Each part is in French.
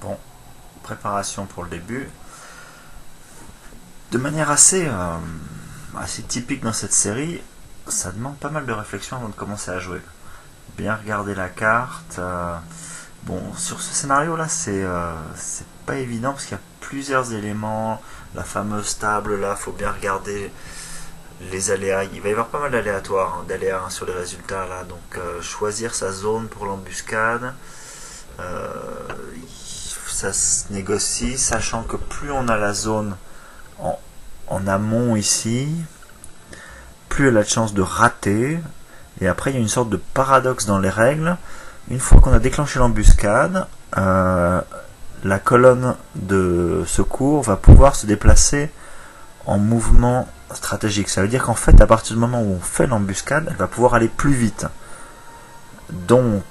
Bon, préparation pour le début. De manière assez typique dans cette série, ça demande pas mal de réflexion avant de commencer à jouer. Bien regarder la carte. Bon, sur ce scénario-là, c'est pas évident parce qu'il y a plusieurs éléments. La fameuse table, là, faut bien regarder les aléas. Il va y avoir pas mal d'aléas sur les résultats, là. Donc, choisir sa zone pour l'embuscade. Euh, Ça se négocie, sachant que plus on a la zone en, en amont ici, plus elle a de chances de rater. Et après, il y a une sorte de paradoxe dans les règles. Une fois qu'on a déclenché l'embuscade, la colonne de secours va pouvoir se déplacer en mouvement stratégique. Ça veut dire qu'en fait, à partir du moment où on fait l'embuscade, elle va pouvoir aller plus vite. Donc,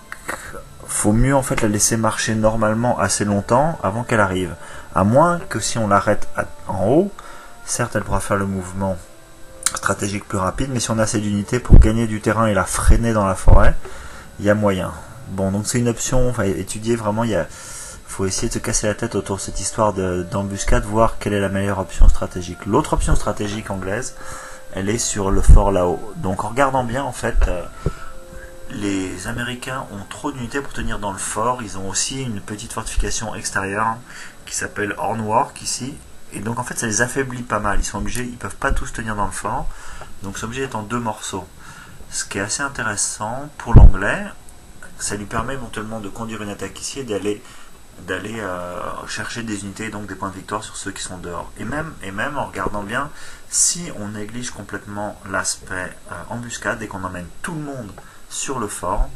faut mieux en fait la laisser marcher normalement assez longtemps avant qu'elle arrive. À moins que si on l'arrête en haut, certes elle pourra faire le mouvement stratégique plus rapide, mais si on a assez d'unités pour gagner du terrain et la freiner dans la forêt, il y a moyen. Bon, donc c'est une option, enfin étudier vraiment, faut essayer de se casser la tête autour de cette histoire d'embuscade, voir quelle est la meilleure option stratégique. L'autre option stratégique anglaise, elle est sur le fort là-haut. Donc en regardant bien en fait, les Américains ont trop d'unités pour tenir dans le fort. Ils ont aussi une petite fortification extérieure qui s'appelle Hornwork ici. Et donc en fait ça les affaiblit pas mal. Ils sont obligés, ils peuvent pas tous tenir dans le fort. Donc ils sont obligés d'être en deux morceaux. Ce qui est assez intéressant pour l'anglais, ça lui permet éventuellement de conduire une attaque ici et d'aller chercher des unités, donc des points de victoire sur ceux qui sont dehors. Et même en regardant bien, si on néglige complètement l'aspect embuscade et qu'on emmène tout le monde sur le fort,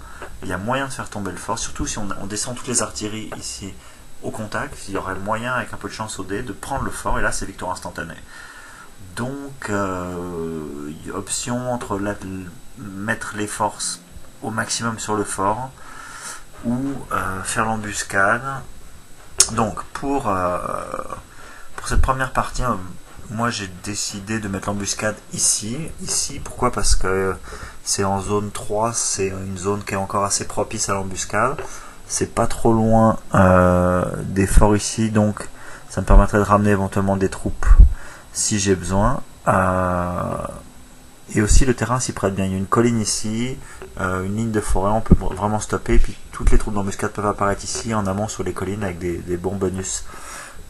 il y a moyen de faire tomber le fort, surtout si on descend toutes les artilleries ici au contact, il y aurait moyen avec un peu de chance au dé de prendre le fort, et là c'est victoire instantanée. Donc option entre mettre les forces au maximum sur le fort ou faire l'embuscade. Donc pour cette première partie, moi j'ai décidé de mettre l'embuscade ici. Pourquoi? Parce que c'est en zone 3, c'est une zone qui est encore assez propice à l'embuscade. C'est pas trop loin des forts ici, donc ça me permettrait de ramener éventuellement des troupes si j'ai besoin. Et aussi le terrain s'y prête bien. Il y a une colline ici, une ligne de forêt, on peut vraiment stopper. Puis toutes les troupes d'embuscade peuvent apparaître ici en amont sur les collines avec des bons bonus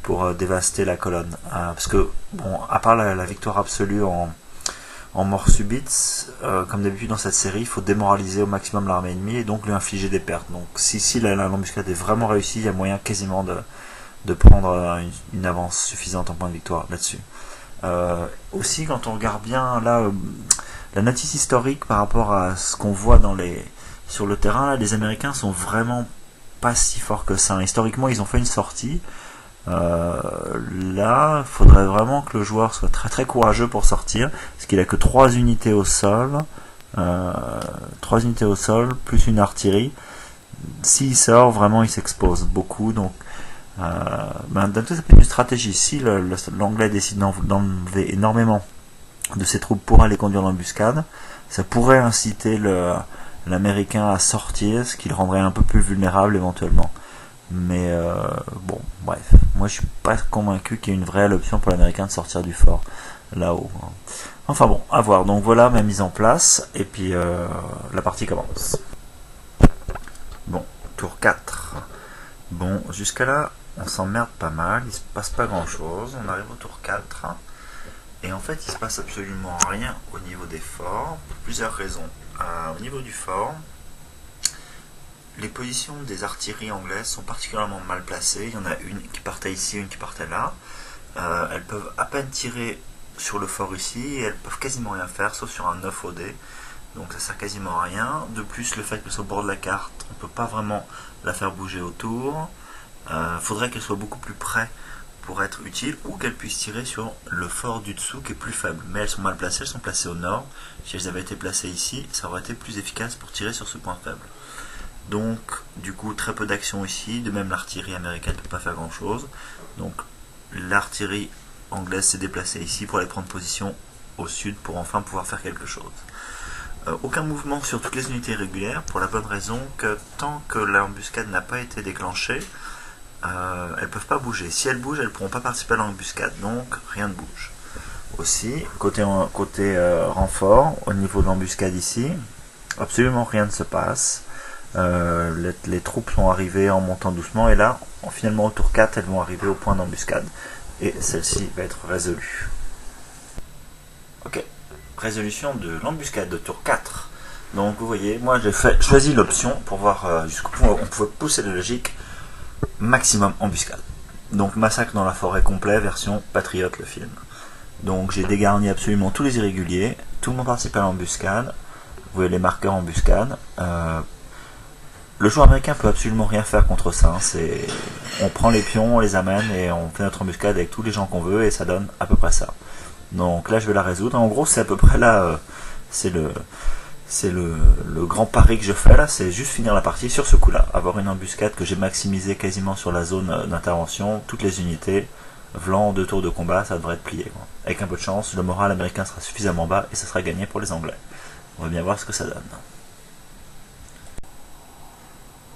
pour dévaster la colonne. Parce que, bon, à part la victoire absolue en mort subite, comme d'habitude dans cette série, il faut démoraliser au maximum l'armée ennemie et donc lui infliger des pertes. Donc si l'embuscade est vraiment réussie, il y a moyen quasiment de prendre une avance suffisante en point de victoire là-dessus. Aussi, quand on regarde bien là, la notice historique par rapport à ce qu'on voit sur le terrain, là, les Américains sont vraiment pas si forts que ça. Historiquement, ils ont fait une sortie. Là, il faudrait vraiment que le joueur soit très très courageux pour sortir, parce qu'il a que 3 unités au sol, 3 unités au sol plus une artillerie. S'il sort, vraiment, il s'expose beaucoup. Donc d'un tout, ça peut être une stratégie. Si l'anglais décide d'enlever énormément de ses troupes pour aller conduire l'embuscade, ça pourrait inciter l'américain à sortir, ce qui le rendrait un peu plus vulnérable éventuellement. Mais bon, bref, moi je suis pas convaincu qu'il y ait une vraie option pour l'américain de sortir du fort là-haut. Enfin bon, à voir. Donc voilà ma mise en place, et puis la partie commence. Bon, tour 4. Bon, jusqu'à là, on s'emmerde pas mal, il se passe pas grand chose, on arrive au tour 4, et en fait il se passe absolument rien au niveau des forts, pour plusieurs raisons. Au niveau du fort, les positions des artilleries anglaises sont particulièrement mal placées, il y en a une qui partait ici, une qui partait là, elles peuvent à peine tirer sur le fort ici, et elles peuvent quasiment rien faire, sauf sur un 9 au dé, donc ça sert quasiment à rien. De plus, le fait que soit au bord de la carte, on peut pas vraiment la faire bouger autour. Faudrait qu'elle soit beaucoup plus près pour être utile, ou qu'elle puisse tirer sur le fort du dessous qui est plus faible. Mais elles sont mal placées, elles sont placées au nord. Si elles avaient été placées ici, ça aurait été plus efficace pour tirer sur ce point faible. Donc, du coup, très peu d'action ici. De même, l'artillerie américaine ne peut pas faire grand chose. Donc, l'artillerie anglaise s'est déplacée ici pour aller prendre position au sud pour enfin pouvoir faire quelque chose. Aucun mouvement sur toutes les unités régulières, pour la bonne raison que tant que l'embuscade n'a pas été déclenchée, elles peuvent pas bouger. Si elles bougent, elles pourront pas participer à l'embuscade, donc rien ne bouge. Aussi, côté renfort, au niveau de l'embuscade ici, absolument rien ne se passe. Les troupes sont arrivées en montant doucement, et là, finalement au tour 4, elles vont arriver au point d'embuscade. Et celle-ci va être résolue. Ok, résolution de l'embuscade de tour 4. Donc vous voyez, moi j'ai choisi l'option pour voir jusqu'où on pouvait pousser la logique maximum embuscade. Donc massacre dans la forêt complet, version Patriote le film. Donc j'ai dégarni absolument tous les irréguliers, tout le monde participe à l'embuscade. Vous voyez les marqueurs embuscade. Le joueur américain peut absolument rien faire contre ça. On prend les pions, on les amène et on fait notre embuscade avec tous les gens qu'on veut et ça donne à peu près ça. Donc là je vais la résoudre. En gros c'est à peu près là, c'est le grand pari que je fais là, c'est juste finir la partie sur ce coup là, avoir une embuscade que j'ai maximisée quasiment sur la zone d'intervention, toutes les unités, vlan 2 tours de combat, ça devrait être plié quoi. Avec un peu de chance, le moral américain sera suffisamment bas et ça sera gagné pour les Anglais. On va bien voir ce que ça donne.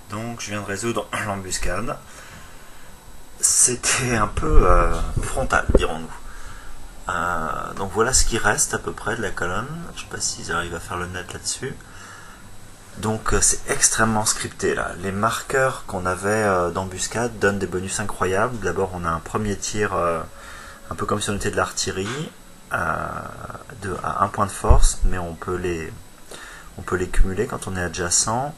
Donc je viens de résoudre l'embuscade. C'était un peu frontal, dirons-nous. Donc voilà ce qui reste à peu près de la colonne. Je ne sais pas s'ils arrivent à faire le net là-dessus. Donc c'est extrêmement scripté là. Les marqueurs qu'on avait d'embuscade donnent des bonus incroyables. D'abord on a un premier tir un peu comme si on était de l'artillerie à 1 point de force, mais on peut les cumuler quand on est adjacent.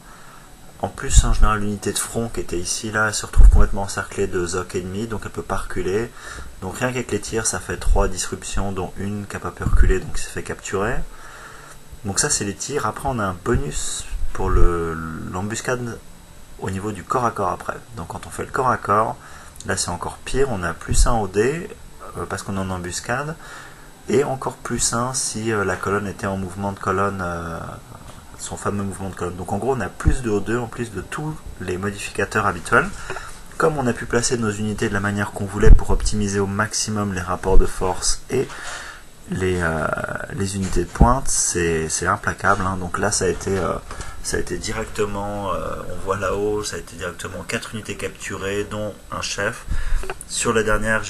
En plus, en général, l'unité de front qui était ici, là, elle se retrouve complètement encerclée de zoc ennemis, donc elle peut pas reculer. Donc rien qu'avec les tirs, ça fait 3 disruptions, dont une qui n'a pas pu reculer, donc il s'est fait capturer. Donc ça, c'est les tirs. Après, on a un bonus pour l'embuscade au niveau du corps à corps après. Donc quand on fait le corps à corps, là c'est encore pire, on a plus 1 au dé, parce qu'on est en embuscade, et encore plus 1 si la colonne était en mouvement de colonne, son fameux mouvement de colonne. Donc en gros on a plus de O2 en plus de tous les modificateurs habituels. Comme on a pu placer nos unités de la manière qu'on voulait pour optimiser au maximum les rapports de force et les unités de pointe, c'est implacable hein. Donc là ça a été directement, on voit là-haut, ça a été directement 4 unités capturées dont un chef. Sur la dernière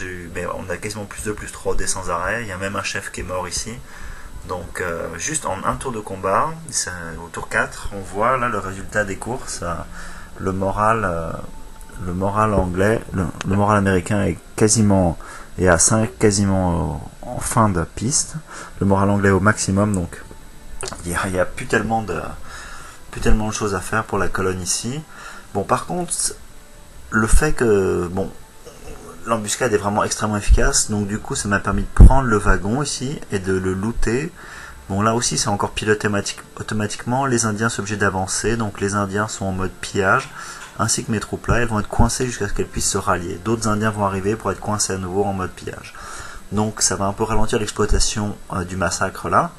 on a quasiment plus 2 plus 3 au dé sans arrêt, il y a même un chef qui est mort ici. Donc juste en un tour de combat, au tour 4, on voit là le résultat des courses. Le moral anglais, le moral américain est à 5, quasiment en fin de piste. Le moral anglais au maximum, donc il n'y a plus tellement de choses à faire pour la colonne ici. Bon, par contre, le fait que l'embuscade est vraiment extrêmement efficace, donc du coup ça m'a permis de prendre le wagon ici et de le looter. Bon, là aussi c'est encore piloté automatiquement, les Indiens sont obligés d'avancer, donc les Indiens sont en mode pillage, ainsi que mes troupes là, elles vont être coincées jusqu'à ce qu'elles puissent se rallier. D'autres Indiens vont arriver pour être coincés à nouveau en mode pillage. Donc ça va un peu ralentir l'exploitation du massacre là,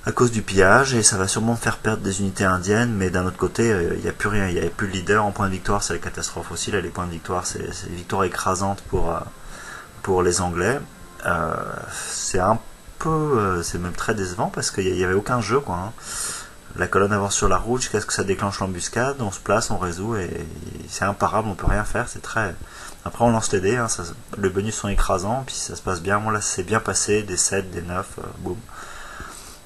à cause du pillage, et ça va sûrement me faire perdre des unités indiennes, mais d'un autre côté, il n'y a plus rien, il n'y avait plus de leader. En point de victoire, c'est la catastrophe aussi. Là, les points de victoire, c'est des victoires écrasantes pour les Anglais. C'est un peu, c'est même très décevant parce qu'il n'y avait aucun jeu, quoi. Hein. La colonne avance sur la route jusqu'à ce que ça déclenche l'embuscade, on se place, on résout, et c'est imparable, on peut rien faire, c'est très... Après on lance les dés, hein, les bonus sont écrasants, puis ça se passe bien. Moi là, c'est bien passé, des 7, des 9, boum.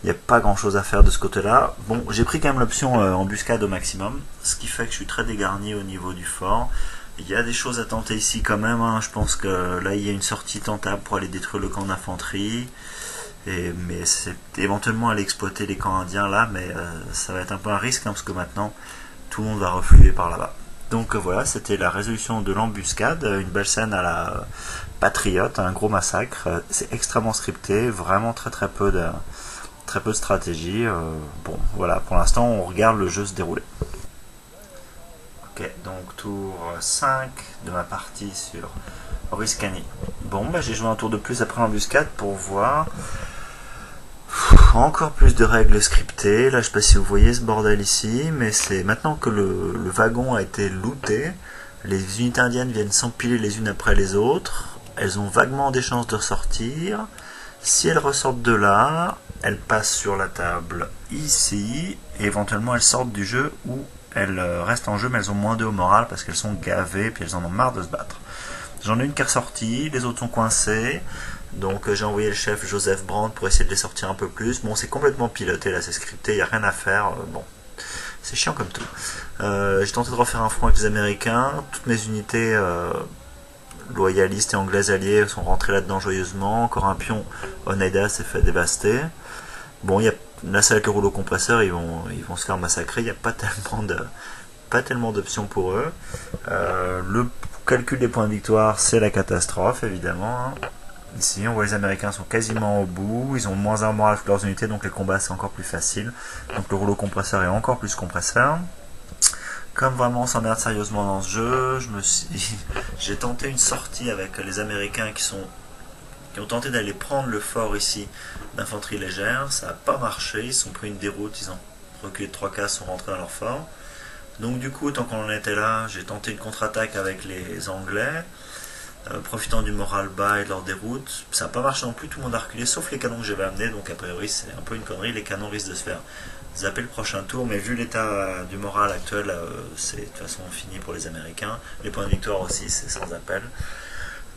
Il n'y a pas grand chose à faire de ce côté là. Bon, j'ai pris quand même l'option embuscade au maximum, ce qui fait que je suis très dégarni au niveau du fort. Il y a des choses à tenter ici quand même, hein. Je pense que là il y a une sortie tentable pour aller détruire le camp d'infanterie, mais c'est éventuellement aller exploiter les camps indiens là, mais ça va être un peu un risque hein, parce que maintenant tout le monde va refluer par là-bas. Donc voilà, c'était la résolution de l'embuscade, une belle scène à la Patriote, un gros massacre. C'est extrêmement scripté, vraiment très peu de stratégie. Bon, voilà, pour l'instant, on regarde le jeu se dérouler. Ok, donc tour 5 de ma partie sur Oriskany. Bon, j'ai joué un tour de plus après l'embuscade pour voir. Encore plus de règles scriptées. Là, je sais pas si vous voyez ce bordel ici, mais c'est maintenant que le wagon a été looté, les unités indiennes viennent s'empiler les unes après les autres. Elles ont vaguement des chances de ressortir. Si elles ressortent de là, elles passent sur la table ici, et éventuellement elles sortent du jeu ou elles restent en jeu, mais elles ont moins 2 au moral parce qu'elles sont gavées, puis elles en ont marre de se battre. J'en ai une qui est ressortie, les autres sont coincées. Donc j'ai envoyé le chef Joseph Brandt pour essayer de les sortir un peu plus. Bon, c'est complètement piloté, là, c'est scripté, il n'y a rien à faire. Bon, c'est chiant comme tout. J'ai tenté de refaire un front avec les Américains. Toutes mes unités loyalistes et anglaises alliées sont rentrées là-dedans joyeusement. Encore un pion, Oneida s'est fait dévaster. Bon, là c'est avec le rouleau compresseur, ils vont se faire massacrer. Il n'y a pas tellement d'options pour eux. Le calcul des points de victoire, c'est la catastrophe, évidemment. Hein. Ici, on voit les Américains sont quasiment au bout. Ils ont moins un moral que leurs unités, donc les combats c'est encore plus facile. Donc le rouleau compresseur est encore plus compresseur. Comme vraiment on s'emmerde sérieusement dans ce jeu, j'ai tenté une sortie avec les Américains qui ont tenté d'aller prendre le fort ici d'infanterie légère. Ça n'a pas marché, ils se sont pris une déroute, ils ont reculé de 3 cases, sont rentrés dans leur fort. Donc du coup, tant qu'on en était là, j'ai tenté une contre-attaque avec les Anglais, profitant du moral bas et de leur déroute. Ça n'a pas marché non plus, tout le monde a reculé, sauf les canons que j'avais amenés, donc a priori c'est un peu une connerie, les canons risquent de se faire zapper le prochain tour, mais vu l'état du moral actuel, c'est de toute façon fini pour les Américains. Les points de victoire aussi, c'est sans appel.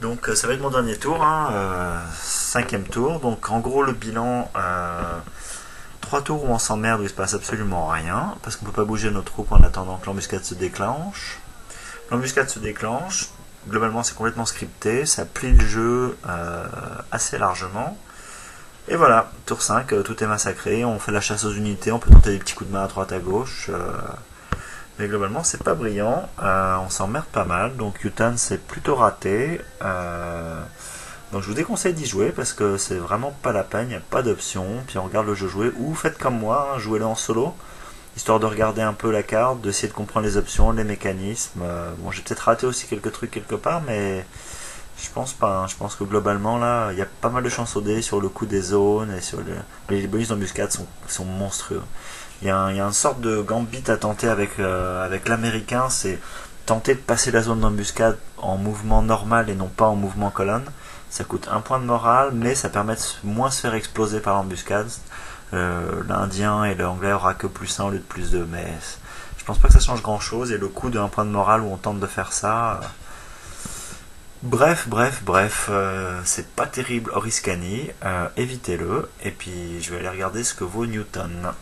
Donc ça va être mon dernier tour, hein, 5e tour. Donc en gros le bilan, 3 tours où on s'emmerde, où il se passe absolument rien, parce qu'on ne peut pas bouger nos troupes en attendant que l'embuscade se déclenche. L'embuscade se déclenche, globalement c'est complètement scripté, ça plie le jeu assez largement. Et voilà, tour 5, tout est massacré, on fait la chasse aux unités, on peut tenter des petits coups de main à droite à gauche. Mais globalement c'est pas brillant, on s'emmerde pas mal, donc Yutan c'est plutôt raté. Donc je vous déconseille d'y jouer parce que c'est vraiment pas la peine, il n'y a pas d'option, puis on regarde le jeu jouer, ou faites comme moi, hein, jouez-le en solo, histoire de regarder un peu la carte, d'essayer de comprendre les options, les mécanismes. Bon, j'ai peut-être raté aussi quelques trucs quelque part, mais je pense pas, hein. Je pense que globalement là, il y a pas mal de chances au dé sur le coup des zones, et sur les bonus d'embuscade sont monstrueux. Il y a une sorte de gambit à tenter avec l'américain, c'est tenter de passer la zone d'embuscade en mouvement normal et non pas en mouvement colonne. Ça coûte 1 point de morale, mais ça permet de moins se faire exploser par l'embuscade. L'Indien et l'Anglais aura que +1 au lieu de +2, mais je pense pas que ça change grand chose, et le coup de 1 point de morale où on tente de faire ça... Bref, c'est pas terrible Oriskany, évitez-le, et puis je vais aller regarder ce que vaut Newton.